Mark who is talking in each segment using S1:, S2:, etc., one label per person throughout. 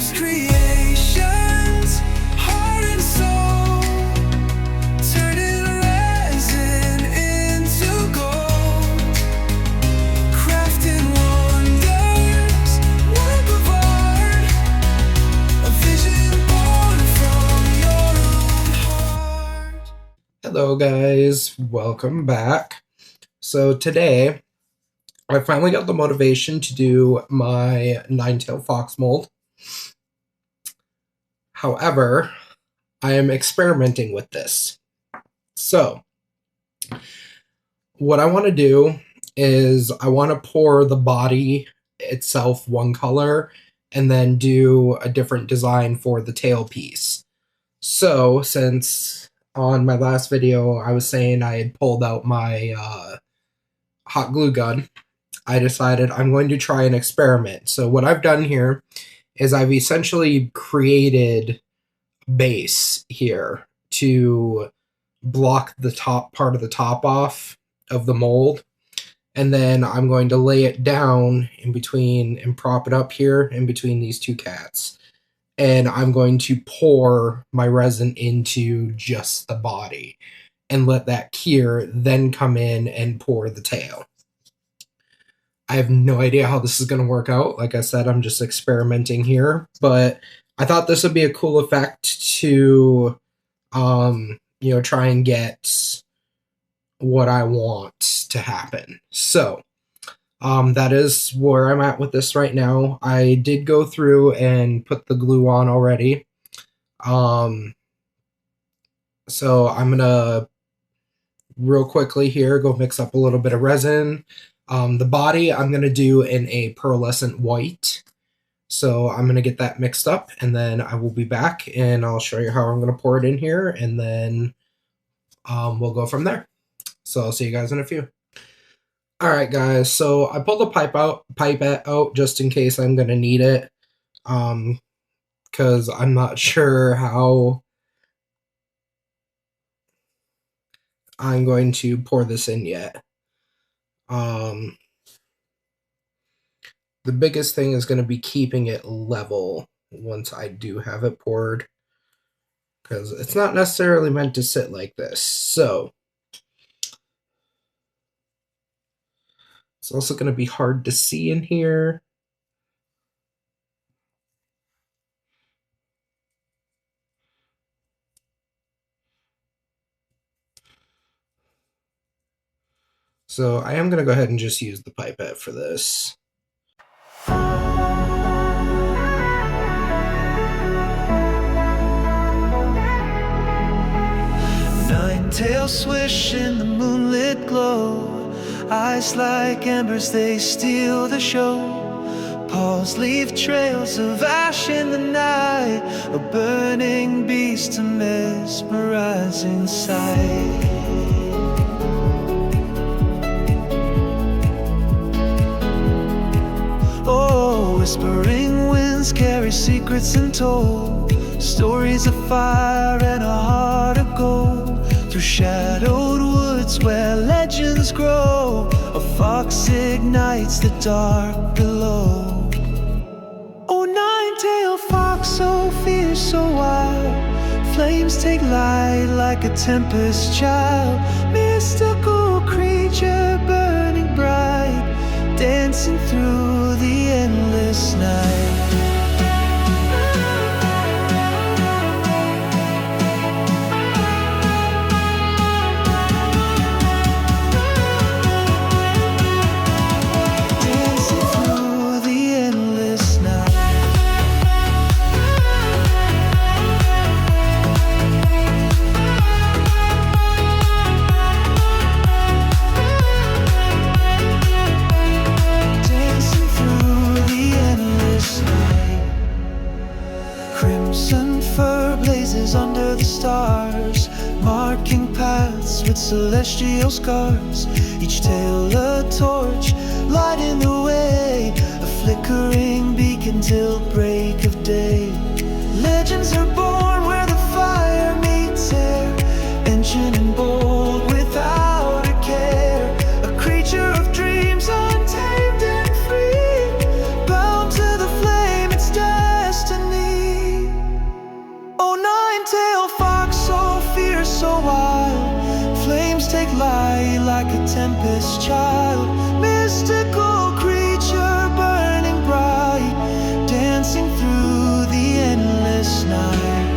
S1: His creations, heart and soul, turning resin into gold, crafting wonders, work of art, a vision born from your own heart.
S2: Hello guys, welcome back. So today I finally got the motivation to do my Nine-Tailed Fox mold. However, I am experimenting with this. So what I want to do is I want to pour the body itself one color and then do a different design for the tail piece. So since on my last video I was saying I had pulled out my hot glue gun, I decided I'm going to try an experiment. So what I've done here is I've essentially created a base here to block the top part of the top off of the mold. And then I'm going to lay it down in between and prop it up here in between these two cats. And I'm going to pour my resin into just the body and let that cure, then come in and pour the tail. I have no idea how this is going to work out. Like I said, I'm just experimenting here, but I thought this would be a cool effect to, try and get what I want to happen. So, that is where I'm at with this right now. I did go through and put the glue on already. So I'm going to real quickly here go mix up a little bit of resin. The body I'm going to do in a pearlescent white. So I'm going to get that mixed up and then I will be back and I'll show you how I'm going to pour it in here and then we'll go from there. So I'll see you guys in a few. Alright guys, so I pulled the pipette out just in case I'm going to need it. Because I'm not sure how I'm going to pour this in yet. The biggest thing is going to be keeping it level once I do have it poured, because it's not necessarily meant to sit like this. So it's also going to be hard to see in here. So I am going to go ahead and just use the pipette for this.
S1: Nine-tail swish in the moonlit glow, eyes like embers, they steal the show. Paws leave trails of ash in the night, a burning beast, a mesmerizing sight. Oh, whispering winds carry secrets untold, stories of fire and a heart of gold. Through shadowed woods where legends grow, a fox ignites the dark below. Oh, nine-tailed fox, so fierce, so wild, flames take light like a tempest child. Mystical creature burning bright, dancing through the endless night. Under the stars, marking paths with celestial scars. Each tail a torch, lighting the way, a flickering beacon till break of day. Legends are born where the fire meets air, ancient and bold without a care. A creature of dreams, untamed and free, bound to the flame, its destiny. take light like a tempest child, mystical creature burning bright, dancing through the endless night.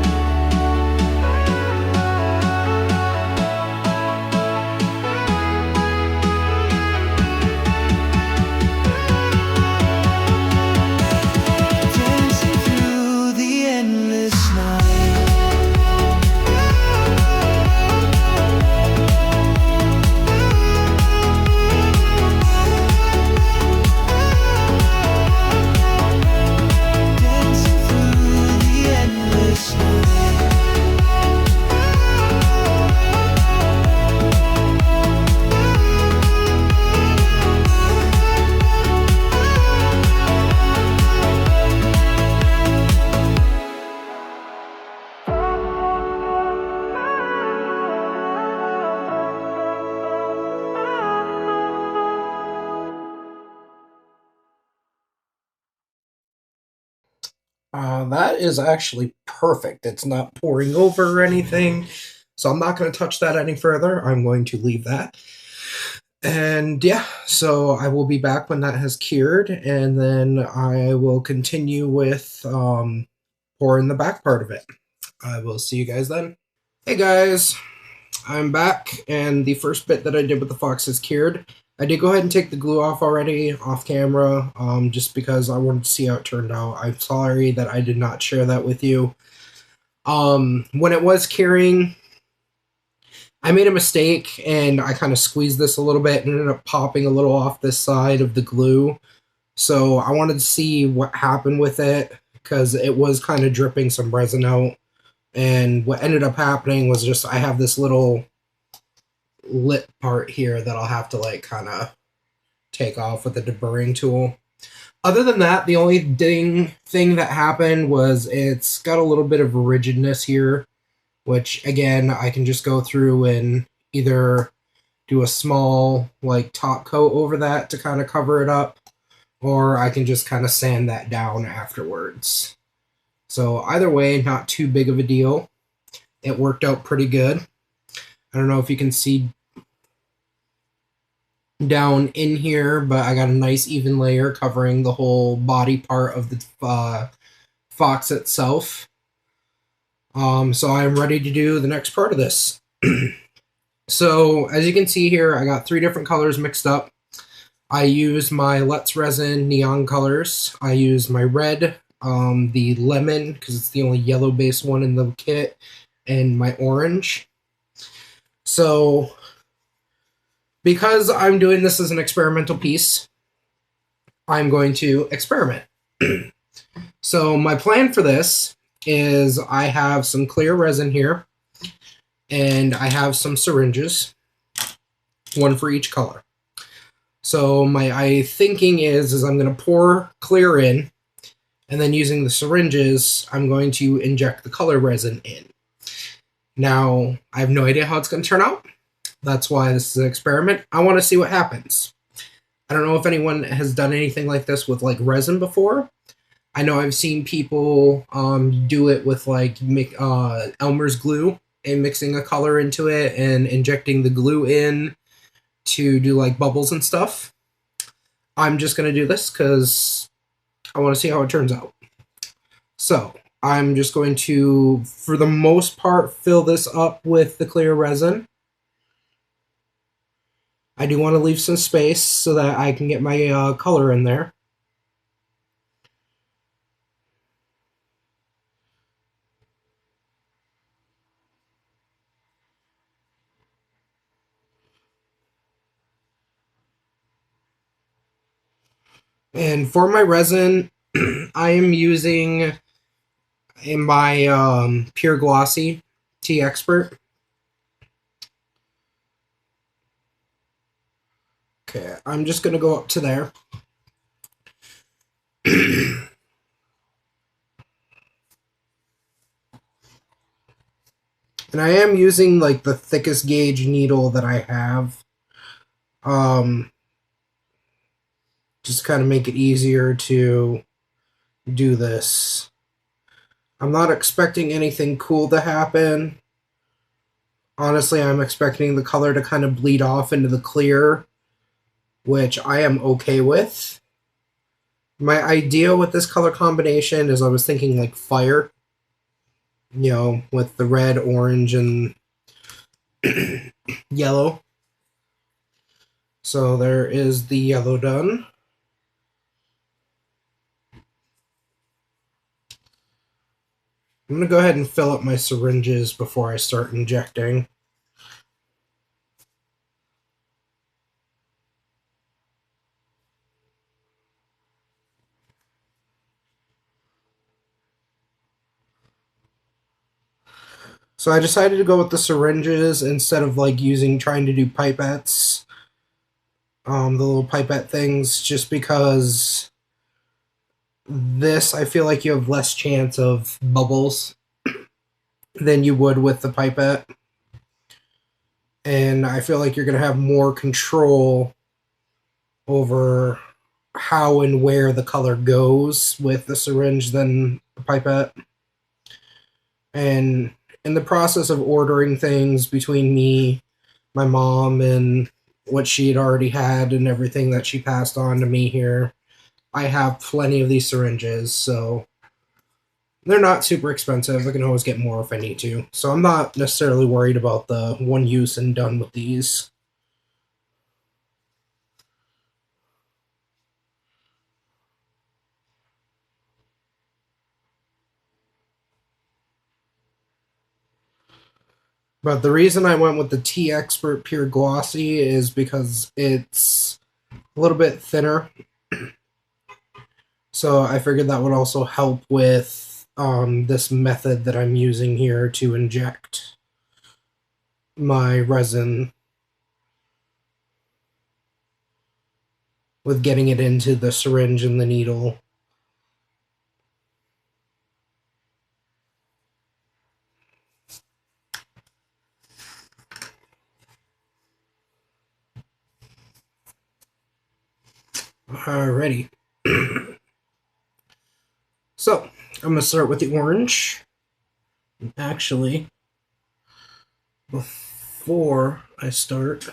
S1: Dancing through the endless night. Dancing through the endless night.
S2: That is actually perfect. It's not pouring over or anything, so I'm not going to touch that any further. I'm going to leave that. And yeah, so I will be back when that has cured, and then I will continue with pouring the back part of it. I will see you guys then. Hey guys, I'm back, and the first bit that I did with the fox is cured. I did go ahead and take the glue off already, off camera, just because I wanted to see how it turned out. I'm sorry that I did not share that with you. When it was curing, I made a mistake, and I kind of squeezed this a little bit and ended up popping a little off this side of the glue. So I wanted to see what happened with it, because it was kind of dripping some resin out. And what ended up happening was just I have this little lip part here that I'll have to like kind of take off with the deburring tool. Other than that, the only thing that happened was it's got a little bit of rigidness here, which again I can just go through and either do a small like top coat over that to kind of cover it up, or I can just kind of sand that down afterwards. So either way, not too big of a deal. It worked out pretty good. I don't know if you can see down in here, but I got a nice even layer covering the whole body part of the fox itself. So I'm ready to do the next part of this. So as you can see here, I got 3 different colors mixed up. I use my Let's Resin neon colors. I use my red, the lemon, because it's the only yellow based one in the kit, and my orange. So because I'm doing this as an experimental piece, I'm going to experiment. So my plan for this is I have some clear resin here, and I have some syringes, one for each color. So my thinking is I'm going to pour clear in, and then using the syringes, I'm going to inject the color resin in. Now, I have no idea how it's going to turn out. That's why this is an experiment. I want to see what happens. I don't know if anyone has done anything like this with like resin before. I know I've seen people do it with like Elmer's glue and mixing a color into it and injecting the glue in to do like bubbles and stuff. I'm just going to do this because I want to see how it turns out. So I'm just going to, for the most part, fill this up with the clear resin. I do want to leave some space so that I can get my color in there. And for my resin, I am using in my Pure Glossy Tea Expert. Okay, I'm just going to go up to there. And I am using like the thickest gauge needle that I have. Just kind of make it easier to do this. I'm not expecting anything cool to happen. Honestly, I'm expecting the color to kind of bleed off into the clear, which I am okay with. My idea with this color combination is I was thinking like fire, with the red, orange, and yellow. So there is the yellow done. I'm going to go ahead and fill up my syringes before I start injecting. So I decided to go with the syringes instead of trying to do pipettes. The little pipette things, just because this, I feel like you have less chance of bubbles than you would with the pipette. And I feel like you're going to have more control over how and where the color goes with the syringe than the pipette. And in the process of ordering things between me, my mom, and what she had already had and everything that she passed on to me here, I have plenty of these syringes, so they're not super expensive. I can always get more if I need to. So I'm not necessarily worried about the one use and done with these. But the reason I went with the Tea Expert Pure Glossy is because it's a little bit thinner. So I figured that would also help with this method that I'm using here to inject my resin, with getting it into the syringe and the needle. Alrighty. So, I'm going to start with the orange. Actually, before I start,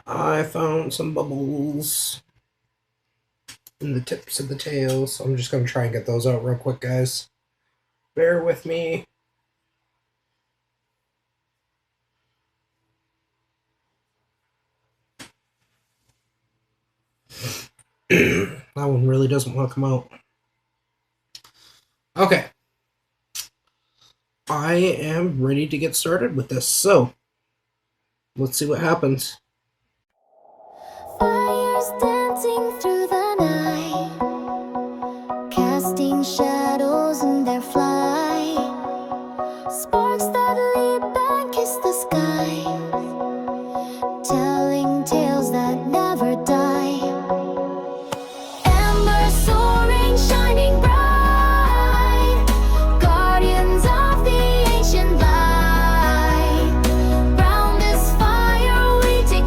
S2: I found some bubbles in the tips of the tails, so I'm just going to try and get those out real quick, guys. Bear with me. That one really doesn't want to come out. Okay. I am ready to get started with this, so let's see what happens.
S3: Fires dancing through the night, casting shadows in their flight. Sparks that leap and kiss the sky, telling tales that never die. Amber soaring, shining bright, guardians of the ancient light. Round this fire we take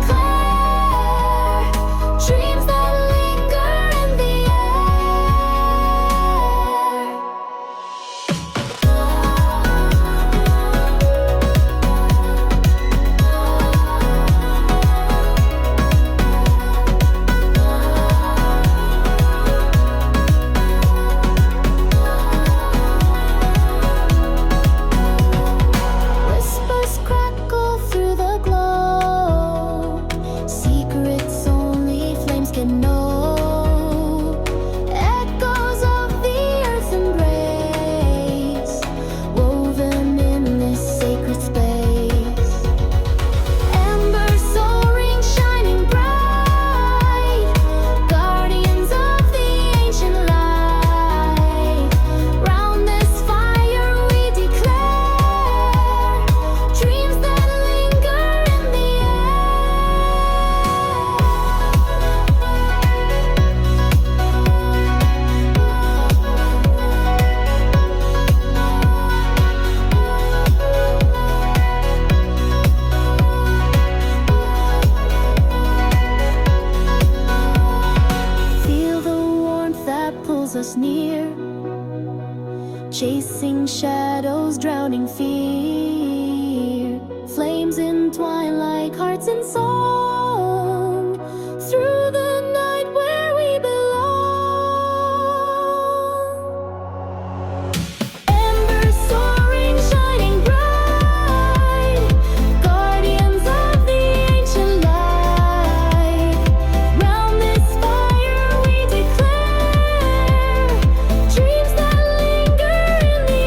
S3: us near, chasing shadows, drowning fear. Flames entwine like hearts in song, through the night where we belong. Embers soaring, shining bright, guardians of the ancient light. Round this fire we declare dreams that linger in the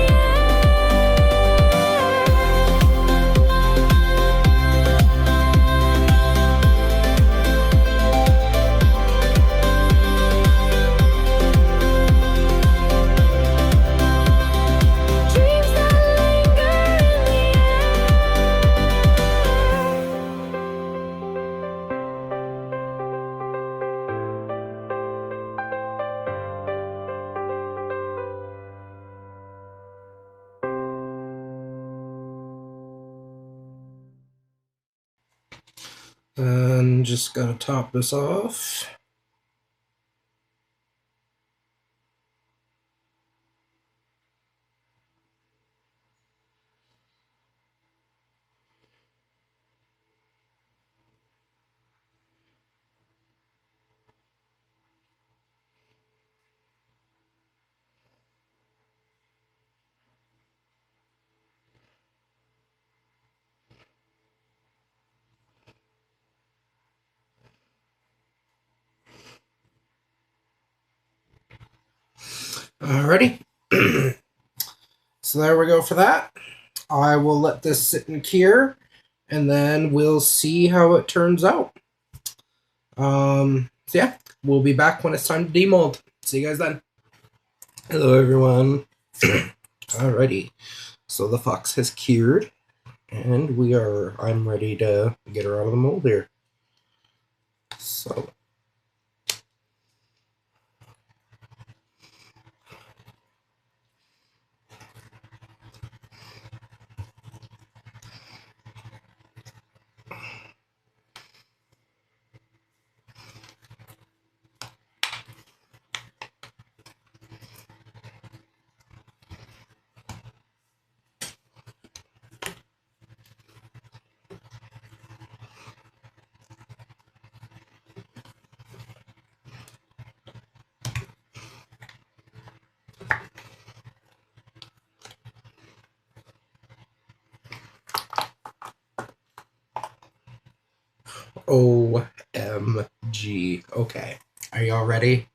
S3: dreams that linger in the
S2: And just gotta top this off. Alrighty. So there we go for that. I will let this sit and cure, and then we'll see how it turns out. So yeah, we'll be back when it's time to demold. See you guys then. Hello everyone. Alrighty. So the fox has cured, and I'm ready to get her out of the mold here. So OMG. Okay. Are y'all ready?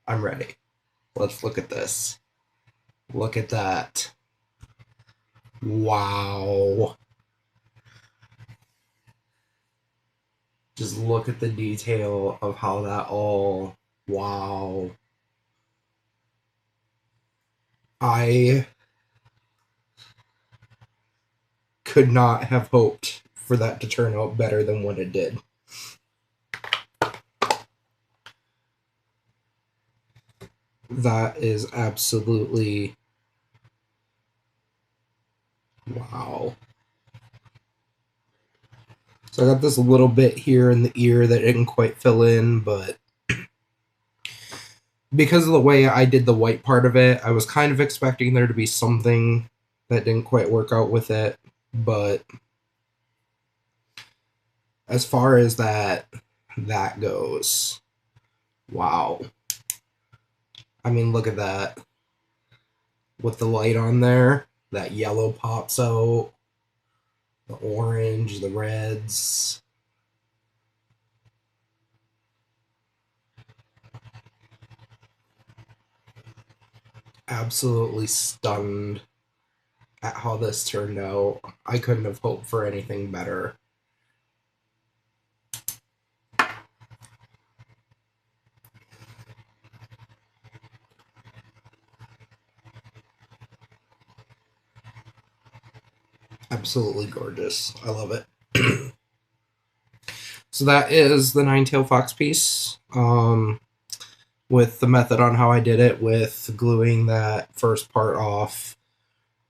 S2: I'm ready. Let's look at this. Look at that. Wow. Just look at the detail of how that all... Wow. I could not have hoped for that to turn out better than what it did. That is absolutely... Wow. So I got this little bit here in the ear that didn't quite fill in, but because of the way I did the white part of it, I was kind of expecting there to be something that didn't quite work out with it, but as far as that goes, wow. I mean, look at that. With the light on there, that yellow pops out, the orange, the reds. Absolutely stunned at how this turned out. I couldn't have hoped for anything better. Absolutely gorgeous. I love it. So that is the Nine-Tail Fox piece. With the method on how I did it, with gluing that first part off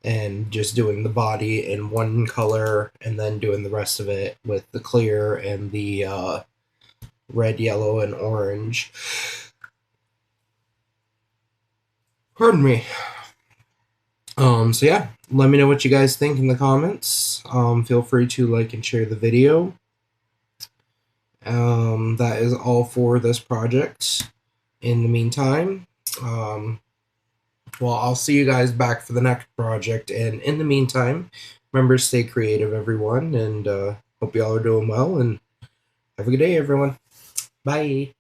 S2: and just doing the body in one color and then doing the rest of it with the clear and the red, yellow, and orange. Pardon me. So yeah, let me know what you guys think in the comments. Feel free to like and share the video. That is all for this project. In the meantime, well, I'll see you guys back for the next project. And in the meantime, remember, stay creative, everyone. And hope you all are doing well. And have a good day, everyone. Bye.